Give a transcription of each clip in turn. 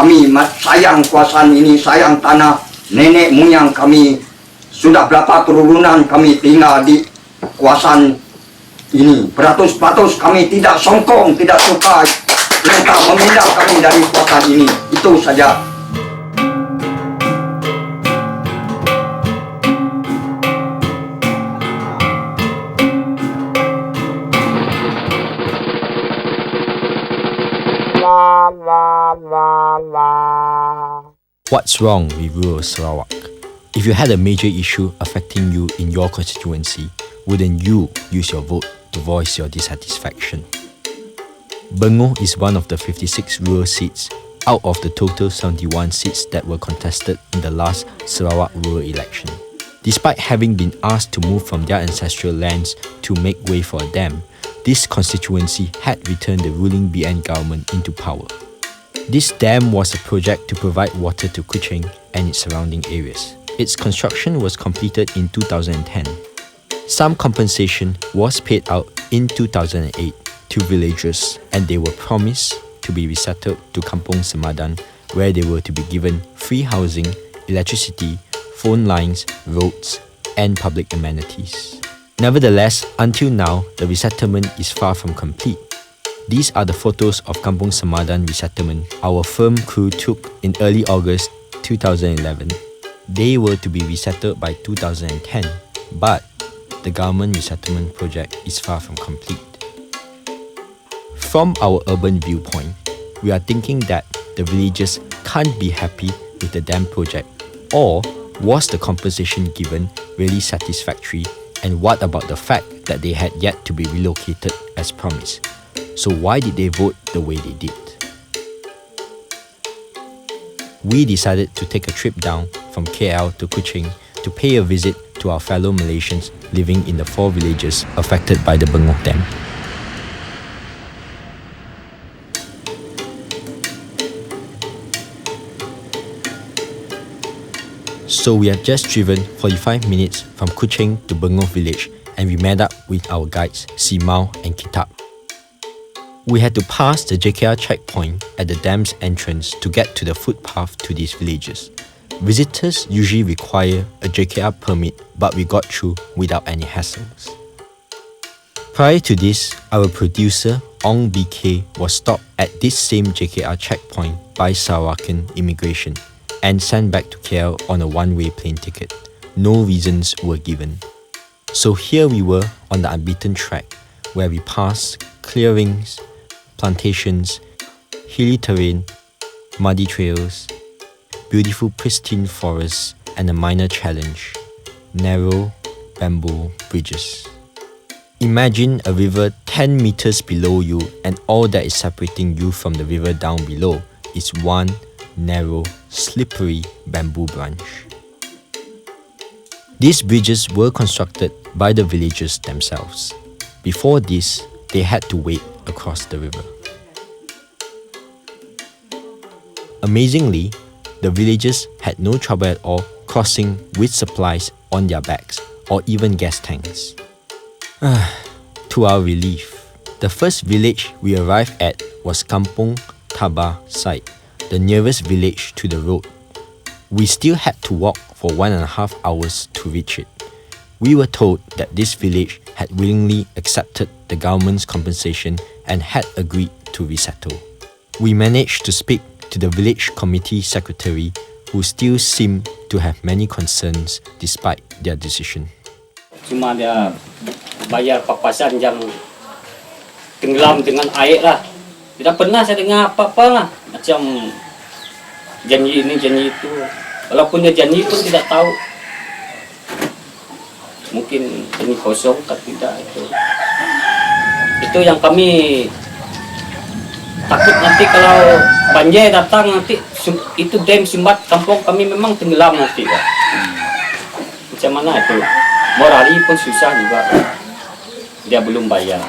kami sayang kawasan ini, sayang tanah nenek moyang kami. Sudah berapa turunan kami tinggal di kawasan ini. Beratus-ratus kami tidak songkong, tidak suka mereka memindah kami dari kawasan ini. Itu saja. What's wrong with rural Sarawak? If you had a major issue affecting you in your constituency, wouldn't you use your vote to voice your dissatisfaction? Bengoh is one of the 56 rural seats out of the total 71 seats that were contested in the last Sarawak rural election. Despite having been asked to move from their ancestral lands to make way for a dam, this constituency had returned the ruling BN government into power. This dam was a project to provide water to Kuching and its surrounding areas. Its construction was completed in 2010. Some compensation was paid out in 2008 to villagers, and they were promised to be resettled to Kampung Semadan, where they were to be given free housing, electricity, phone lines, roads, and public amenities. Nevertheless, until now, the resettlement is far from complete. These are the photos of Kampung Semadan resettlement our firm crew took in early August 2011. They were to be resettled by 2010, but the government resettlement project is far from complete. From our urban viewpoint, we are thinking that the villagers can't be happy with the dam project, or was the compensation given really satisfactory, and what about the fact that they had yet to be relocated as promised? So why did they vote the way they did? We decided to take a trip down from KL to Kuching to pay a visit to our fellow Malaysians living in the 4 villages affected by the Bengoh Dam. So we have just driven 45 minutes from Kuching to Bengoh village, and we met up with our guides Simao and Kitab. We had to pass the JKR checkpoint at the dam's entrance to get to the footpath to these villages. Visitors usually require a JKR permit, but we got through without any hassles. Prior to this, our producer Ong BK was stopped at this same JKR checkpoint by Sarawakian immigration and sent back to KL on a one-way plane ticket. No reasons were given. So here we were on the unbeaten track, where we passed clearings, plantations, hilly terrain, muddy trails, beautiful pristine forests, and a minor challenge: narrow bamboo bridges. Imagine a river 10 meters below you, and all that is separating you from the river down below is one narrow, slippery bamboo branch. These bridges were constructed by the villagers themselves. Before this, they had to wade across the river. Amazingly, the villagers had no trouble at all crossing with supplies on their backs or even gas tanks. To our relief, the first village we arrived at was Kampung Tabar site, the nearest village to the road. We still had to walk for 1.5 hours to reach it. We were told that this village had willingly accepted the government's compensation and had agreed to resettle. We managed to speak to the village committee secretary, who still seemed to have many concerns despite their decision. Cuma dia bayar papasan yang tenggelam dengan air lah. Tidak pernah saya dengar apa-apa lah. Macam janji ini, janji itu. Walaupun dia janji pun tidak tahu. Mungkin ini kosong atau tidak itu. Itu yang kami takut nanti kalau banjir datang nanti itu dam sumbat kampung kami memang tenggelam nanti. Macam mana itu? Morali pun susah juga. Dia belum bayar.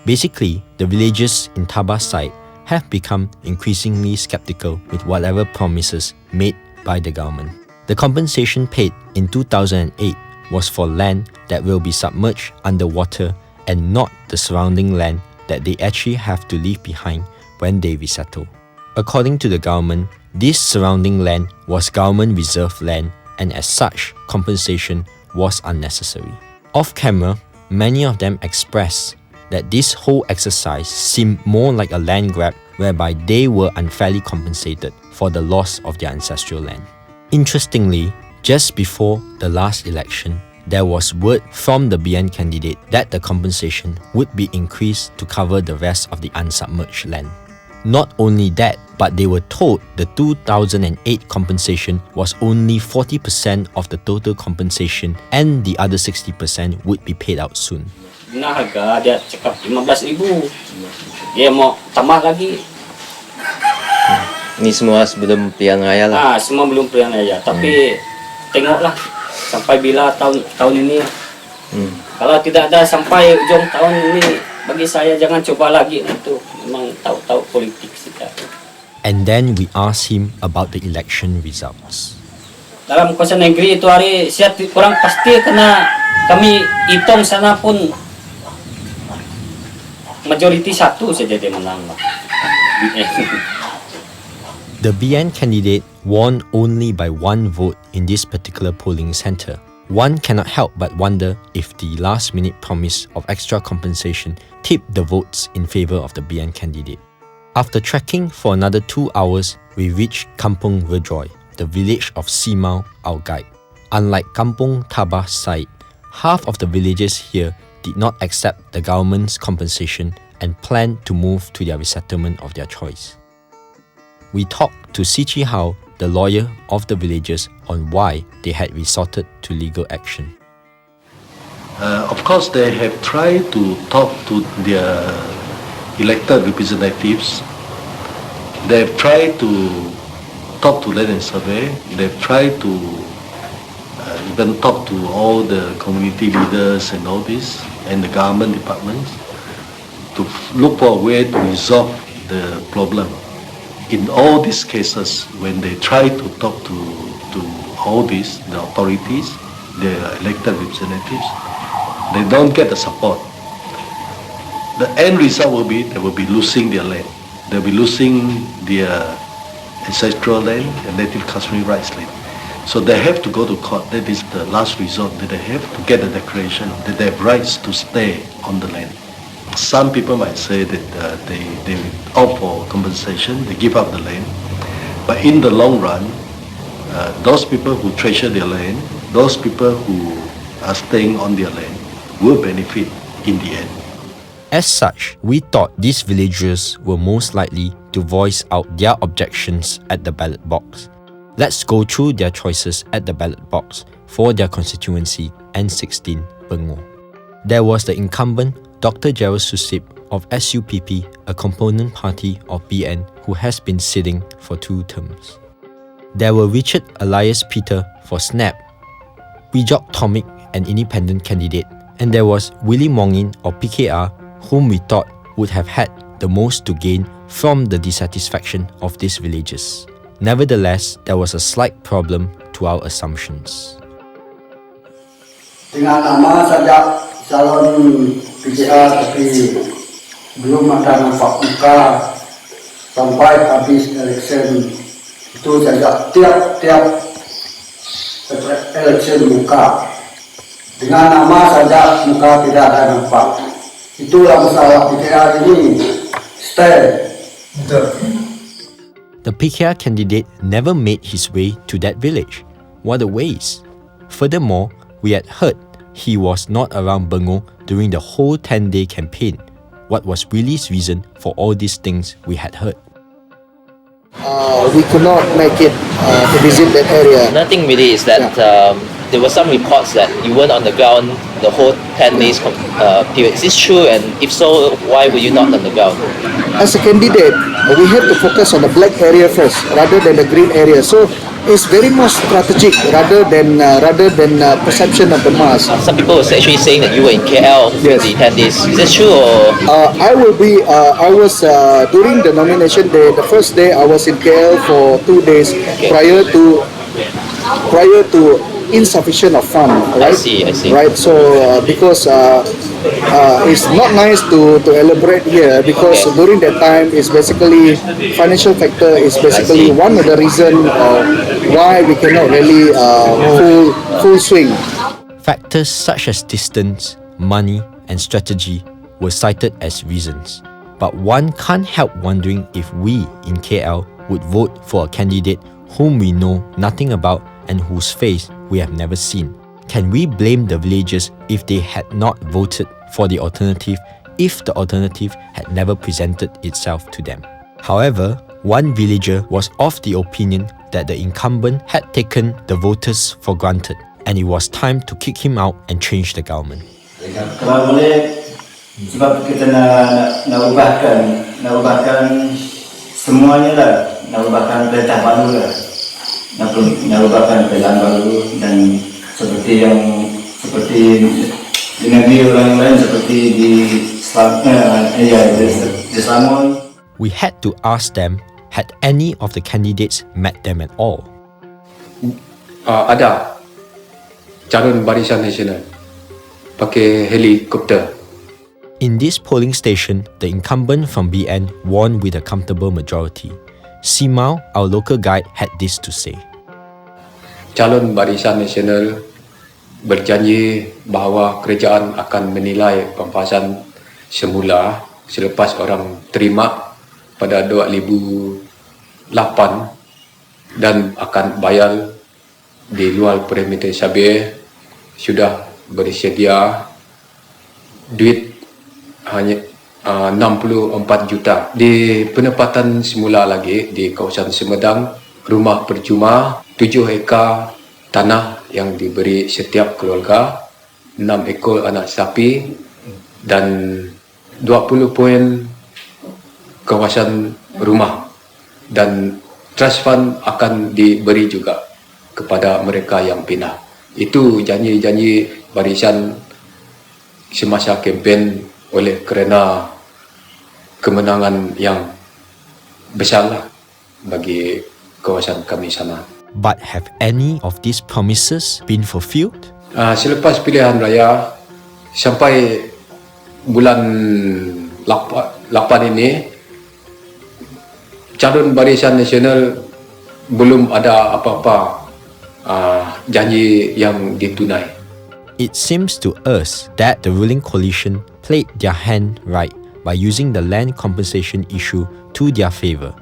Basically, the villagers in Tabar site have become increasingly skeptical with whatever promises made by the government. The compensation paid in 2008 was for land that will be submerged underwater and not the surrounding land that they actually have to leave behind when they resettle. According to the government, this surrounding land was government reserved land, and as such, compensation was unnecessary. Off camera, many of them expressed that this whole exercise seemed more like a land grab whereby they were unfairly compensated for the loss of their ancestral land. Interestingly, just before the last election, there was word from the BN candidate that the compensation would be increased to cover the rest of the unsubmerged land. Not only that, but they were told the 2008 compensation was only 40% of the total compensation and the other 60% would be paid out soon. Nah, harga dia cakap 15,000. Dia mau tambah lagi. Ini semua sebelum pilihan raya lah. Semua belum pilihan raya. Tapi tengoklah sampai bila tahun ini. Kalau tidak ada sampai ujung tahun ini, bagi saya jangan coba lagi itu. Memang tahu-tahu politik kita. And then we asked him about the election results. Dalam kuasa negeri itu hari siap kurang pasti karena kami hitung sana pun majoriti satu saja dia menang. The BN candidate won only by one vote in this particular polling centre. One cannot help but wonder if the last-minute promise of extra compensation tipped the votes in favour of the BN candidate. After trekking for another 2 hours, we reached Kampung Verjoy, the village of Simau, our guide. Unlike Kampung Tabah site, half of the villagers here did not accept the government's compensation and planned to move to their resettlement of their choice. We talked to Sichi Hao, the lawyer of the villagers, on why they had resorted to legal action. Of course, they have tried to talk to their elected representatives. They have tried to talk to Land and Survey. They have tried to even talk to all the community leaders and all this, and the government departments to look for a way to resolve the problem. In all these cases, when they try to talk to all these, the authorities, the elected representatives, they don't get the support. The end result will be they will be losing their land. They'll be losing their ancestral land and native customary rights land. So they have to go to court. That is the last resort that they have to get a declaration that they have rights to stay on the land. Some people might say that they opt for compensation, they give up the land. But in the long run, those people who treasure their land, those people who are staying on their land will benefit in the end. As such, we thought these villagers were most likely to voice out their objections at the ballot box. Let's go through their choices at the ballot box for their constituency N16 Bengoh. There was the incumbent Dr. Gerald Susip of SUPP, a component party of BN who has been sitting for 2 terms. There were Richard Elias Peter for SNAP, Wijok Tomik, an independent candidate, and there was Willie Mongin or PKR, whom we thought would have had the most to gain from the dissatisfaction of these villagers. Nevertheless, there was a slight problem to our assumptions. Dengan nama saja calon PKR tapi belum ada nampak muka sampai habis election itu saja tiap election muka dengan nama saja muka tidak ada nampak. Itulah masalah PKR ini stay. The PKR candidate never made his way to that village. What a waste. Furthermore, we had heard he was not around Bengoh during the whole 10-day campaign. What was Willie's reason for all these things we had heard? We could not make it to visit that area. Nothing really is that there were some reports that you weren't on the ground the whole 10 days period. Is this true? And if so, why were you not on the ground? As a candidate, we have to focus on the black area first rather than the green area. So it's very more strategic rather than perception of the mass. Some people were actually saying that you were in KL for the 10 days. Is this true? Or? I was during the nomination day, the first day I was in KL for 2 days prior to insufficient of fund, right? I see. Right, so because It's not nice to elaborate here because Okay. during that time it's basically financial factor is basically one of the reason why we cannot really full swing. Factors such as distance, money, and strategy were cited as reasons. But one can't help wondering if we in KL would vote for a candidate whom we know nothing about and whose face we have never seen. Can we blame the villagers if they had not voted for the alternative if the alternative had never presented itself to them? However, one villager was of the opinion that the incumbent had taken the voters for granted and it was time to kick him out and change the government. Kalau boleh, sebab kita nak ubahkan semuanya lah, nak ubahkan perintah baru lah, nak ubahkan pilihan baru dan seperti di negeri orang lain seperti di Selangor. We had to ask them, had any of the candidates met them at all? Ada calon Barisan Nasional pakai helikopter. In this polling station, the incumbent from BN won with a comfortable majority. Simao, our local guide, had this to say. Calon Barisan Nasional berjanji bahawa kerajaan akan menilai pampasan semula selepas orang terima pada 2008 dan akan bayar di luar perimeter Sabah. Sudah bersedia duit hanya 64 juta. Di penempatan semula lagi di kawasan Semedang, rumah percuma 7 ekar tanah yang diberi setiap keluarga, 6 ekor anak sapi dan 20 poin kawasan rumah, dan trust fund akan diberi juga kepada mereka yang pindah. Itu janji-janji barisan semasa kempen oleh kerana kemenangan yang besarlah bagi kawasan kami sana. But have any of these promises been fulfilled? Selepas pilihan raya sampai bulan 8 ini, calon Barisan Nasional belum ada apa-apa janji yang ditunai. It seems to us that the ruling coalition played their hand right by using the land compensation issue to their favour.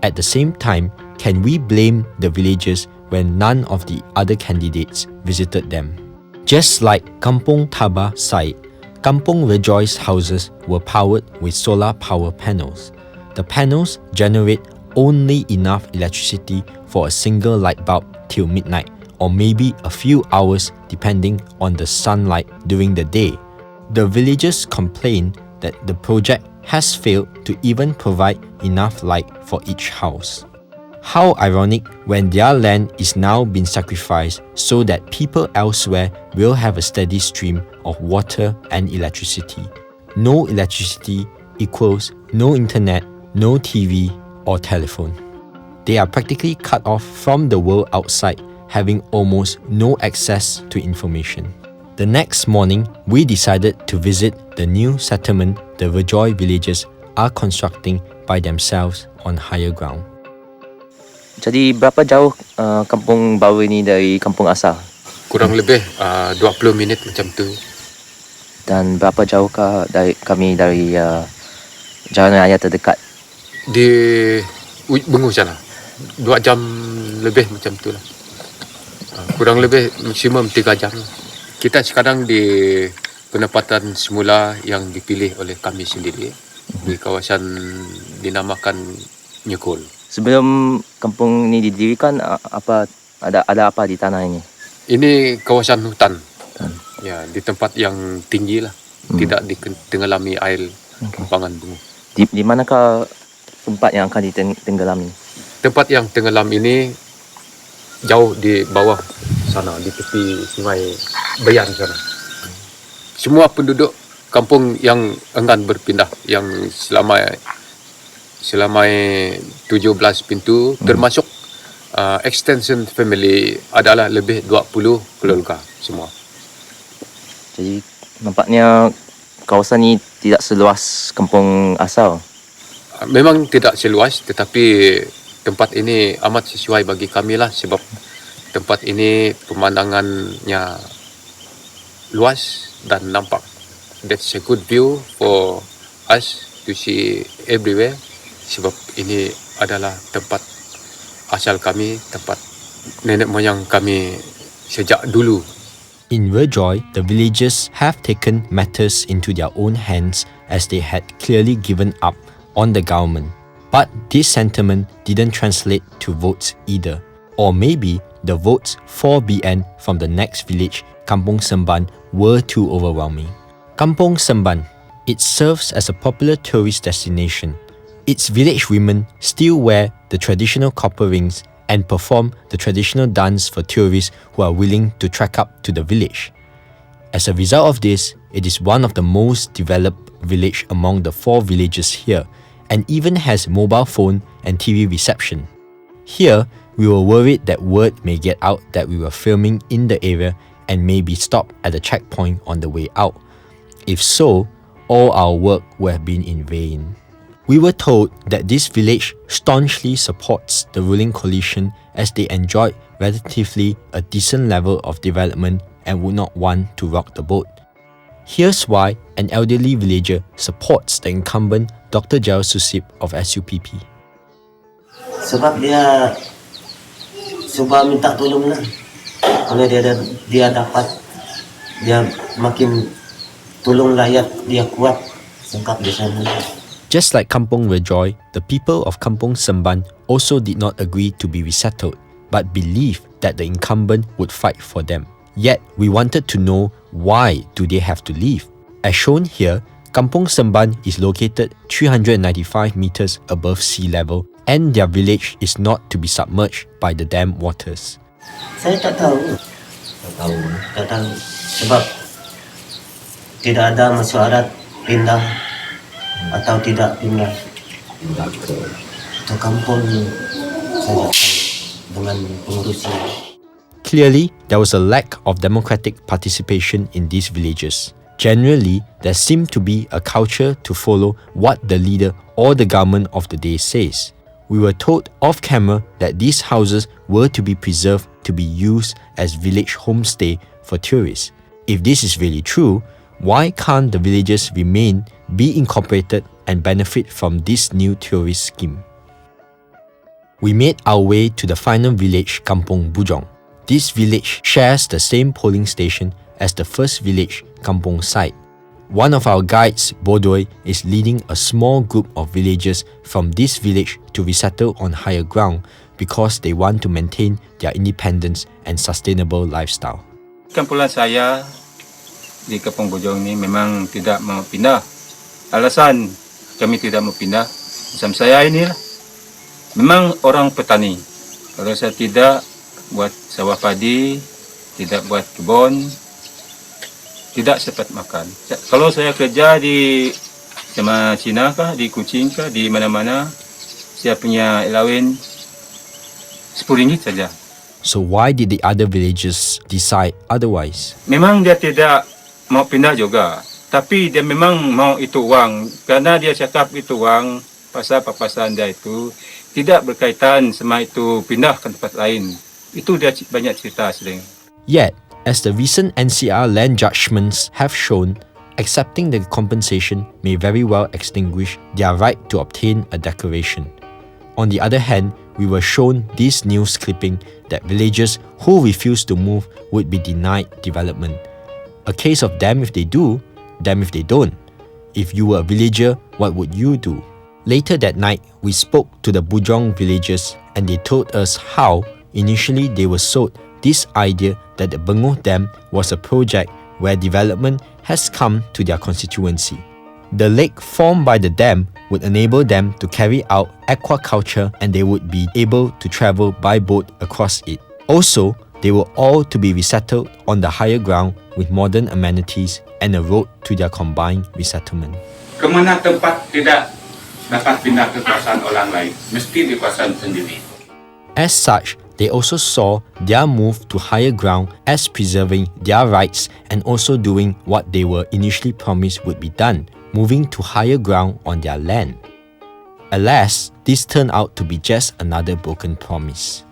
At the same time, can we blame the villagers when none of the other candidates visited them? Just like Kampung Tabah site, Kampung Rejoice houses were powered with solar power panels. The panels generate only enough electricity for a single light bulb till midnight, or maybe a few hours depending on the sunlight during the day. The villagers complain that the project has failed to even provide enough light for each house. How ironic when their land is now being sacrificed so that people elsewhere will have a steady stream of water and electricity. No electricity equals no internet, no TV or telephone. They are practically cut off from the world outside, having almost no access to information. The next morning, we decided to visit the new settlement the Rejoice villagers are constructing by themselves on higher ground. Jadi berapa jauh kampung baru ini dari kampung asal? Kurang lebih 20 minit macam tu. Dan berapa jauhkah kami dari jalan raya terdekat? Di Bengoh sana 2 jam lebih macam tu lah. Kurang lebih maksimum 3 jam. Kita sekarang di penempatan semula yang dipilih oleh kami sendiri di kawasan dinamakan Nyekul. Sebelum kampung ini didirikan, ada apa di tanah ini? Ini kawasan hutan. Ya, di tempat yang tinggi lah. Tidak ditenggelami air empangan Bengoh. Di manakah tempat yang akan ditenggelami? Tempat yang tenggelam ini jauh di bawah sana, di tepi sungai Bayan sana. Semua penduduk kampung yang enggan berpindah, yang selama 17 pintu, termasuk extension family adalah lebih 20 keluarga semua. Jadi nampaknya kawasan ni tidak seluas kampung asal. Memang tidak seluas, tetapi tempat ini amat sesuai bagi kami lah, sebab tempat ini pemandangannya luas dan nampak. That's a good view for us to see everywhere, sebab ini adalah tempat asal kami, tempat nenek moyang kami sejak dulu. In Verjoy, the villagers have taken matters into their own hands as they had clearly given up on the government. But this sentiment didn't translate to votes either. Or maybe the votes for BN from the next village, Kampung Semban, were too overwhelming. Kampung Semban, it serves as a popular tourist destination. Its village women still wear the traditional copper rings and perform the traditional dance for tourists who are willing to trek up to the village. As a result of this, it is one of the most developed village among the 4 villages here, and even has mobile phone and TV reception. Here, we were worried that word may get out that we were filming in the area and may be stopped at the checkpoint on the way out. If so, all our work would have been in vain. We were told that this village staunchly supports the ruling coalition as they enjoyed relatively a decent level of development and would not want to rock the boat. Here's why an elderly villager supports the incumbent Dr. Jal Susip of SUPP. Sebab dia cuba minta tolong lah. Kalau dia dapat, dia makin tolong rakyat, dia kuat sengkap di sana. Just like Kampung Verjoy, the people of Kampung Semban also did not agree to be resettled, but believed that the incumbent would fight for them. Yet, we wanted to know why do they have to leave. As shown here, Kampung Semban is located 395 meters above sea level and their village is not to be submerged by the dam waters. Saya tak tahu. Tak tahu. Sebab tidak ada mesyuarat pindah atau tidak pindah ke kampung saja dengan pengurusnya. Clearly, there was a lack of democratic participation in these villages. Generally, there seemed to be a culture to follow what the leader or the government of the day says. We were told off camera that these houses were to be preserved to be used as village homestay for tourists. If this is really true, why can't the villages remain, be incorporated and benefit from this new tourist scheme? We made our way to the final village, Kampung Bujong. This village shares the same polling station as the first village, Kampung Side. One of our guides, Bodoy, is leading a small group of villagers from this village to resettle on higher ground because they want to maintain their independence and sustainable lifestyle. Kumpulan saya di Kampung Bujong ni memang tidak mau pindah. Alasan kami tidak mau pindah, macam saya inilah, memang orang petani. Kalau saya tidak buat sawah padi, tidak buat kebun, tidak sempat makan. Kalau saya kerja di sama Cina kah, di Kuching kah, di mana-mana, saya punya allowance RM10 saja. So why did the other villagers decide otherwise? Memang dia tidak mau pindah juga, tapi dia memang mau itu uang, karena dia cakap itu uang pasal papasan dia itu tidak berkaitan sama itu pindah ke tempat lain. Itu dia banyak cerita sering. Yet, as the recent NCR land judgments have shown, accepting the compensation may very well extinguish their right to obtain a declaration. On the other hand, we were shown this news clipping that villagers who refuse to move would be denied development. A case of damn if they do, damn if they don't. If you were a villager, what would you do? Later that night, we spoke to the Bujong villagers and they told us how initially they were sold this idea that the Bengoh Dam was a project where development has come to their constituency. The lake formed by the dam would enable them to carry out aquaculture and they would be able to travel by boat across it. Also, they were all to be resettled on the higher ground with modern amenities and a road to their combined resettlement. Kemana tempat tidak dapat pindah ke kawasan orang lain, mesti di kawasan sendiri. As such, They also saw their move to higher ground as preserving their rights and also doing what they were initially promised would be done, moving to higher ground on their land. Alas, this turned out to be just another broken promise.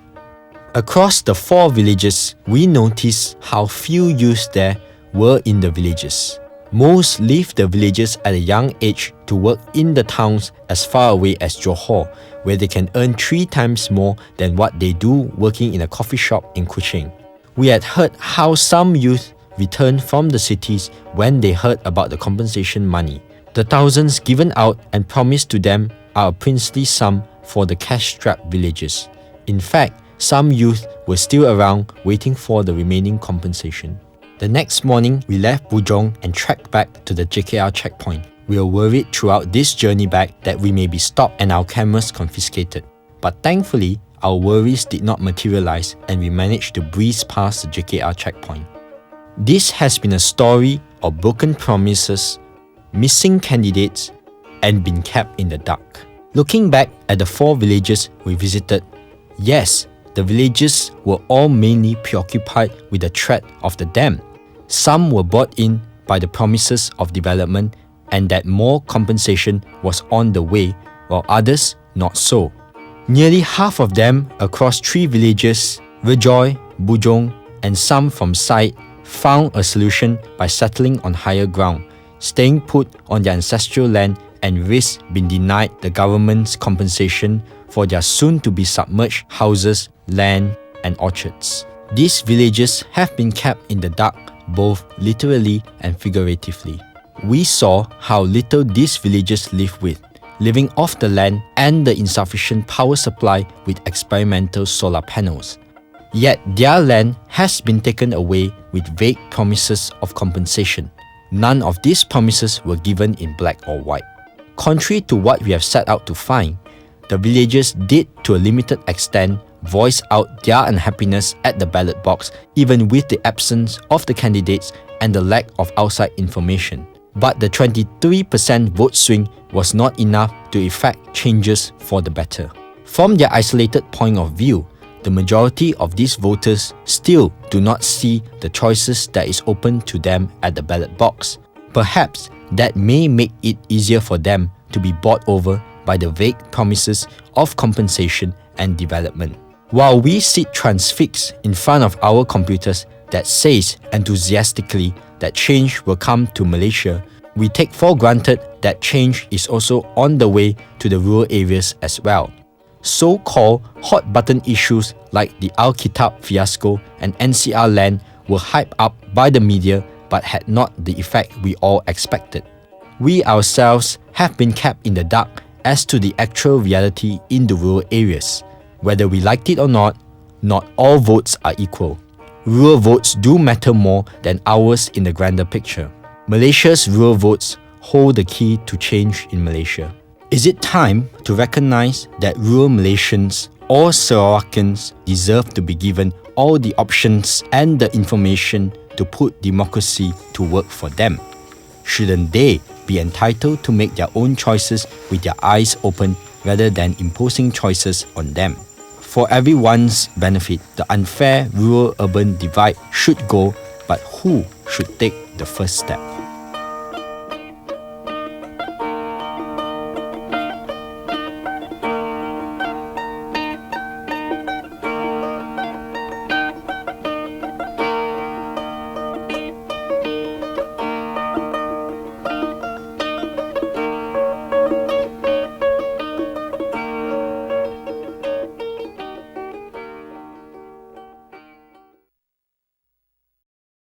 Across the 4 villages, we noticed how few youths there were in the villages. Most leave the villages at a young age to work in the towns as far away as Johor, where they can earn 3 times more than what they do working in a coffee shop in Kuching. We had heard how some youth returned from the cities when they heard about the compensation money. The thousands given out and promised to them are a princely sum for the cash-strapped villages. In fact, some youth were still around waiting for the remaining compensation. The next morning, we left Bujong and trekked back to the JKR checkpoint. We were worried throughout this journey back that we may be stopped and our cameras confiscated. But thankfully, our worries did not materialize and we managed to breeze past the JKR checkpoint. This has been a story of broken promises, missing candidates, and being kept in the dark. Looking back at the 4 villages we visited, yes, the villages were all mainly preoccupied with the threat of the dam. Some were bought in by the promises of development and that more compensation was on the way, while others not so. Nearly half of them across 3 villages, Rejoy, Bujong, and some from Side, found a solution by settling on higher ground, staying put on their ancestral land and risk being denied the government's compensation for their soon-to-be submerged houses, land, and orchards. These villages have been kept in the dark both literally and figuratively. We saw how little these villages live with, living off the land and the insufficient power supply with experimental solar panels. Yet their land has been taken away with vague promises of compensation. None of these promises were given in black or white. Contrary to what we have set out to find, the villagers did to a limited extent voice out their unhappiness at the ballot box, even with the absence of the candidates and the lack of outside information. But the 23% vote swing was not enough to effect changes for the better. From their isolated point of view, the majority of these voters still do not see the choices that is open to them at the ballot box. Perhaps that may make it easier for them to be bought over by the vague promises of compensation and development. While we sit transfixed in front of our computers that says enthusiastically that change will come to Malaysia, we take for granted that change is also on the way to the rural areas as well. So-called hot-button issues like the Alkitab fiasco and NCR land were hyped up by the media but had not the effect we all expected. We ourselves have been kept in the dark as to the actual reality in the rural areas. Whether we liked it or not all votes are equal. Rural votes do matter more than ours in the grander picture. Malaysia's rural votes hold the key to change in Malaysia. Is it time to recognize that rural Malaysians or Sarawakians deserve to be given all the options and the information to put democracy to work for them? Shouldn't they be entitled to make their own choices with their eyes open rather than imposing choices on them? For everyone's benefit, the unfair rural-urban divide should go, but who should take the first step?